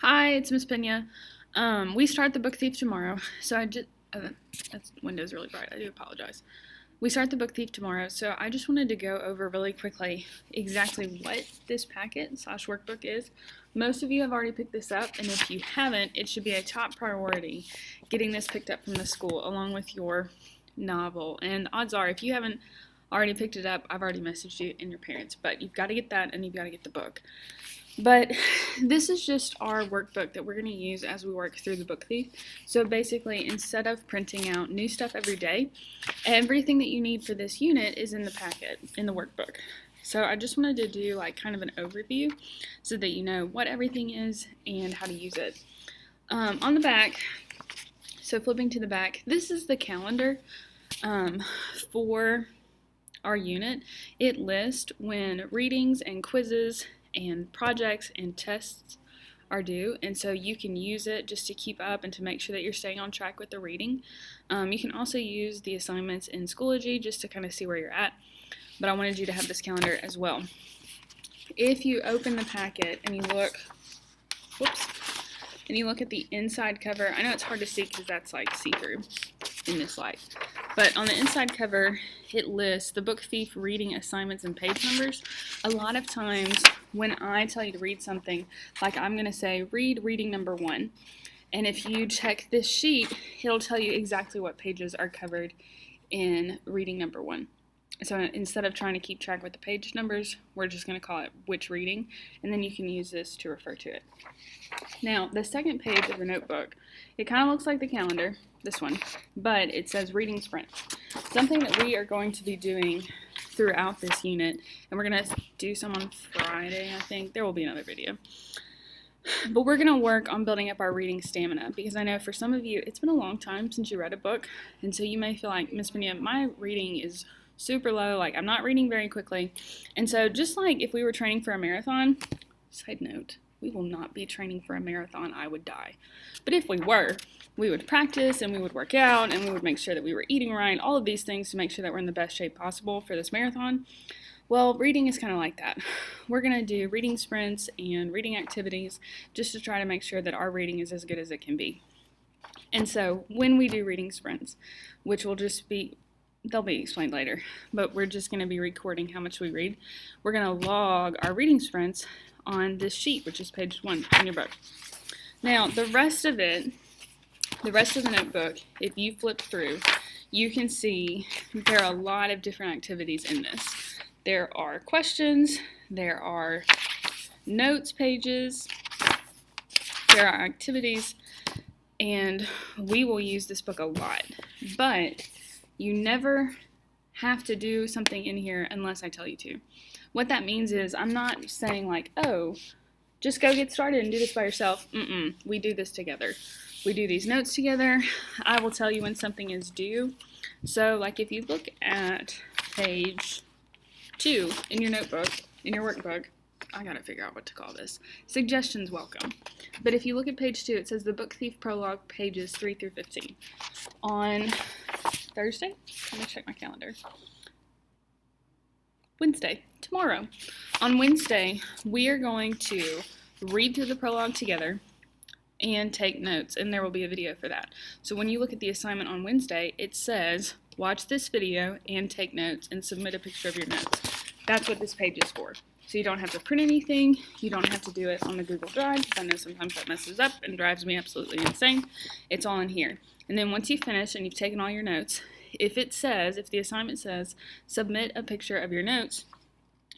Hi, it's Miss Pena. We start the book thief tomorrow, so that window's really bright. I do apologize. We start the book thief tomorrow, so I just wanted to go over really quickly exactly what this packet slash workbook is. Most of you have already picked this up, and if you haven't, it should be a top priority getting this picked up from the school along with your novel. And odds are, if you haven't already picked it up, I've already messaged you and your parents, but you've got to get that and you've got to get the book. But this is just our workbook that we're going to use as we work through the book thief. So basically, instead of printing out new stuff every day, everything that you need for this unit is in the packet, in the workbook. So I just wanted to do like kind of an overview so that you know what everything is and how to use it. On the back, so flipping to the back, this is the calendar for our unit. It lists when readings and quizzes and projects and tests are due, and so you can use it just to keep up and to make sure that you're staying on track with the reading. You can also use the assignments in Schoology just to kind of see where you're at, but I wanted you to have this calendar as well. If you open the packet and you look, and you look at the inside cover, I know it's hard to see because that's like see-through in this light, but on the inside cover it lists the book thief reading assignments and page numbers. A lot of times when I tell you to read something, like I'm going to say read reading number 1, and if you check this sheet, it'll tell you exactly what pages are covered in reading number 1. So instead of trying to keep track with the page numbers, we're just going to call it which reading, and then you can use this to refer to it. Now, the second page of the notebook, it kind of looks like the calendar, this one, but it says reading sprints. Something that we are going to be doing throughout this unit, and we're going to do some on Friday, I think. There will be another video. But we're going to work on building up our reading stamina, because I know for some of you, it's been a long time since you read a book, and so you may feel like, Miss Pena, my reading is super low, like I'm not reading very quickly. And so just like if we were training for a marathon, side note, we will not be training for a marathon, I would die. But if we were, we would practice and we would work out and we would make sure that we were eating right, all of these things to make sure that we're in the best shape possible for this marathon. Well, reading is kind of like that. We're going to do reading sprints and reading activities just to try to make sure that our reading is as good as it can be. And so when we do reading sprints, which will just be, they'll be explained later, but we're just going to be recording how much we read. We're going to log our reading sprints on this sheet, which is page 1 in your book. Now, the rest of the notebook, if you flip through, you can see there are a lot of different activities in this. There are questions, there are notes pages, there are activities, and we will use this book a lot. But you never have to do something in here unless I tell you to. What that means is I'm not saying like, oh, just go get started and do this by yourself. We do this together. We do these notes together. I will tell you when something is due. So like if you look at page 2 in your notebook, in your workbook, I gotta figure out what to call this. Suggestions welcome. But if you look at page 2, it says the book thief prologue pages 3 through 15. On Thursday, let me check my calendar. Wednesday, tomorrow. On Wednesday, we are going to read through the prologue together and take notes, and there will be a video for that. So when you look at the assignment on Wednesday, it says, watch this video and take notes and submit a picture of your notes. That's what this page is for. So you don't have to print anything, you don't have to do it on the Google Drive, because I know sometimes that messes up and drives me absolutely insane. It's all in here. And then once you finish and you've taken all your notes, if the assignment says, submit a picture of your notes,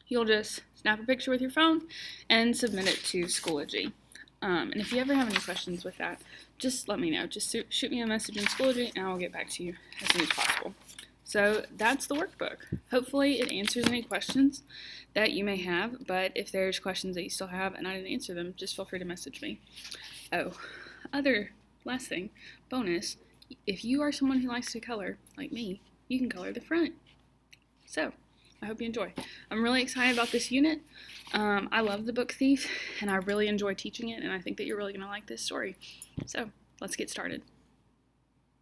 you'll just snap a picture with your phone and submit it to Schoology. And if you ever have any questions with that, just let me know. Just shoot me a message in Schoology and I'll get back to you as soon as possible. So that's the workbook. Hopefully it answers any questions that you may have, but if there's questions that you still have and I didn't answer them, just feel free to message me. Oh, last thing, bonus, if you are someone who likes to color, like me, you can color the front. So, I hope you enjoy. I'm really excited about this unit. I love the book thief, and I really enjoy teaching it, and I think that you're really going to like this story. So, let's get started.